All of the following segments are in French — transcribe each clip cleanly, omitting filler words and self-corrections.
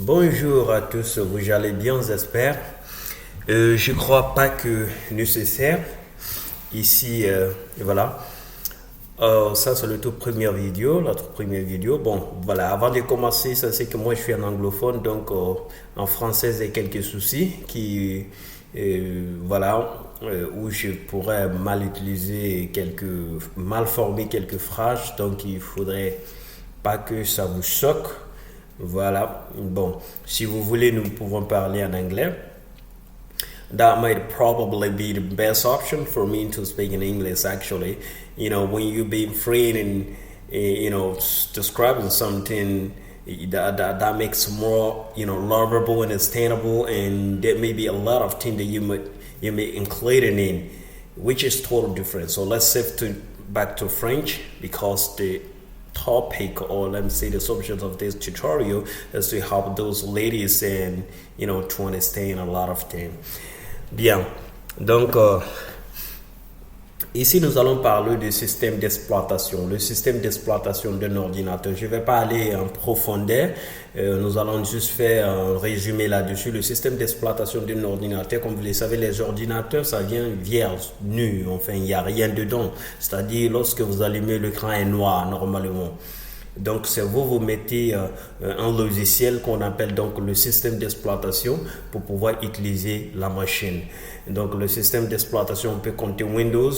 Bonjour à tous, vous allez bien, j'espère. Je crois pas que nécessaire. Ici, voilà. Ça, c'est le tout première vidéo, la toute première vidéo. Bon, voilà, avant de commencer, ça c'est que moi je suis un anglophone, donc en français, j'ai quelques soucis voilà, où je pourrais mal utiliser mal former quelques phrases, donc il faudrait pas que ça vous choque. Voilà. Bon, si vous voulez, nous pouvons parler en anglais. That might probably be the best option for me to speak in English, actually. When you be free and, describing something that makes more, lovable and understandable, and there may be a lot of things that you may include in, which is totally different. So let's shift back to French because the topic, or let me say the subject of this tutorial, is to help those ladies and to understand a lot of things. Bien, donc ici nous allons parler du système d'exploitation, le système d'exploitation d'un ordinateur. Je ne vais pas aller en profondeur, nous allons juste faire un résumé là-dessus. Le système d'exploitation d'un ordinateur, comme vous le savez, les ordinateurs, ça vient vierge, nu, enfin il n'y a rien dedans. C'est-à-dire lorsque vous allumez, l'écran est noir normalement. Donc, c'est vous mettez un logiciel qu'on appelle donc le système d'exploitation pour pouvoir utiliser la machine. Donc, le système d'exploitation peut compter Windows,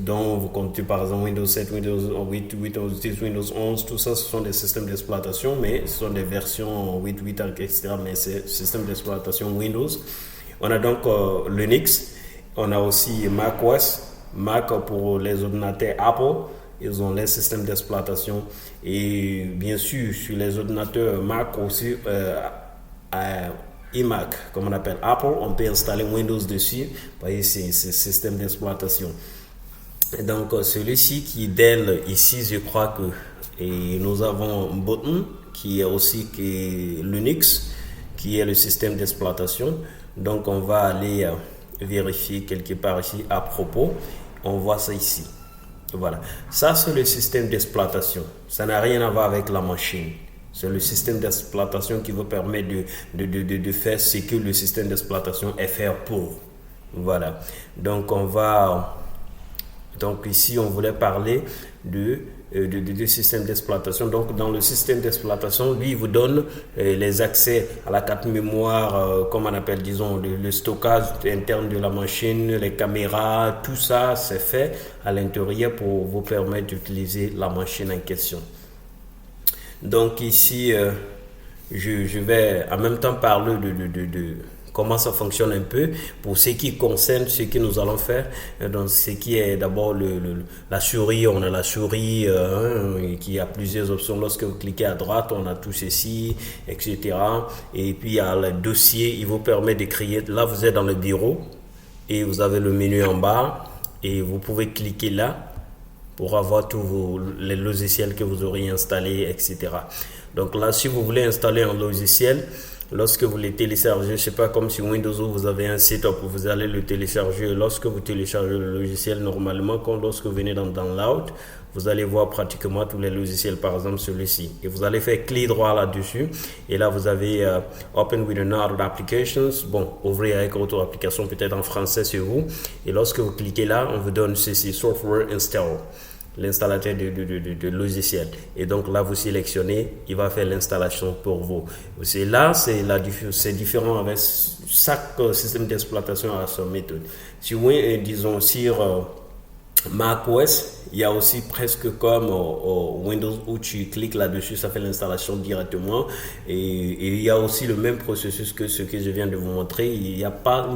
dont vous comptez par exemple Windows 7, Windows 8, Windows 10, Windows 11, tout ça, ce sont des systèmes d'exploitation, mais ce sont des versions 8, 8, etc. Mais c'est système d'exploitation Windows. On a donc Linux, on a aussi macOS, Mac pour les ordinateurs Apple. Ils ont les systèmes d'exploitation et bien sûr sur les ordinateurs Mac aussi iMac comme on appelle Apple, on peut installer Windows dessus. Vous voyez, c'est système d'exploitation. Et donc celui-ci qui Dell ici, je crois que nous avons Button qui est aussi Linux qui est le système d'exploitation. Donc on va aller vérifier quelque part ici à propos. On voit ça ici. Voilà, ça c'est le système d'exploitation. Ça n'a rien à voir avec la machine. C'est le système d'exploitation qui vous permet de faire ce que le système d'exploitation est fait pour. Voilà. Donc ici on voulait parler de système d'exploitation. Donc dans le système d'exploitation, lui il vous donne les accès à la carte mémoire, comme on appelle, disons, le stockage interne de la machine, les caméras, tout ça c'est fait à l'intérieur pour vous permettre d'utiliser la machine en question. Donc ici je vais en même temps parler de comment ça fonctionne un peu pour ce qui concerne ce que nous allons faire. Donc ce qui est d'abord la souris, on a la souris qui a plusieurs options. Lorsque vous cliquez à droite, on a tout ceci, etc. Et puis il y a le dossier, il vous permet de créer. Là vous êtes dans le bureau et vous avez le menu en bas et vous pouvez cliquer là pour avoir tous les logiciels que vous aurez installés, etc. Donc là, si vous voulez installer un logiciel, lorsque vous les téléchargez, je sais pas, comme sur Windows où vous avez un site où vous allez le télécharger. Lorsque vous téléchargez le logiciel, normalement, lorsque vous venez dans Download, vous allez voir pratiquement tous les logiciels, par exemple celui-ci. Et vous allez faire clic droit là-dessus. Et là, vous avez Open with another applications. Bon, ouvrir avec autre application, peut-être en français sur vous. Et lorsque vous cliquez là, on vous donne ceci, Software Install, l'installateur de logiciel. Et donc là, vous sélectionnez, il va faire l'installation pour vous. C'est là, c'est différent avec chaque système d'exploitation à sa méthode. Sur disons sur macOS, il y a aussi presque comme Windows où tu cliques là-dessus, ça fait l'installation directement. Et il y a aussi le même processus que ce que je viens de vous montrer. Il n'y a pas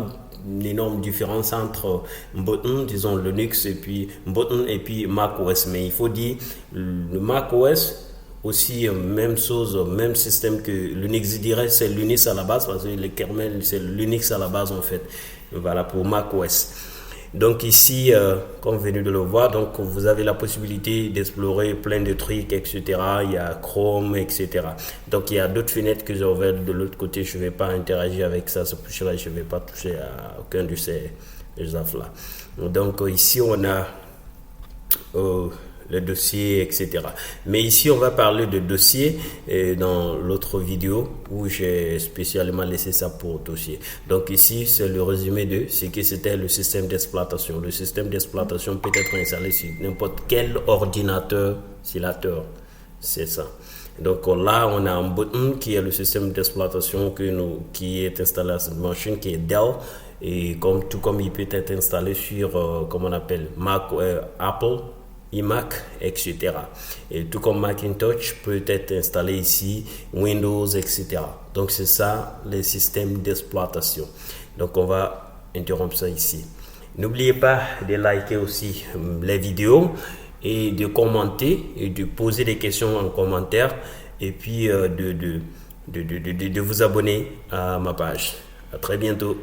une énorme différence entre Button, disons Linux et puis Button et puis macOS. Mais il faut dire le macOS aussi même chose, même système que Linux. Je dirais c'est Linux à la base parce que le kernel c'est Linux à la base en fait. Voilà pour macOS. Donc ici, comme vous venez de le voir, donc vous avez la possibilité d'explorer plein de trucs, etc. Il y a Chrome, etc. Donc il y a d'autres fenêtres que j'ai ouvertes de l'autre côté. Je ne vais pas interagir avec ça, je ne vais pas toucher à aucun de ces affaires-là. Donc ici, on a le dossier, etc. Mais ici, on va parler de dossier dans l'autre vidéo où j'ai spécialement laissé ça pour dossier. Donc ici, c'est le résumé de ce que c'était le système d'exploitation. Le système d'exploitation peut être installé sur n'importe quel ordinateur, c'est ça. Donc là, on a un button qui est le système d'exploitation qui est installé à cette machine, qui est Dell. Et tout comme il peut être installé sur, comment on appelle, Mac, Apple, iMac, etc. Et tout comme Macintosh peut être installé ici, Windows, etc. Donc c'est ça, les systèmes d'exploitation. Donc on va interrompre ça ici. N'oubliez pas de liker aussi les vidéos et de commenter et de poser des questions en commentaire et puis de vous abonner à ma page. À très bientôt.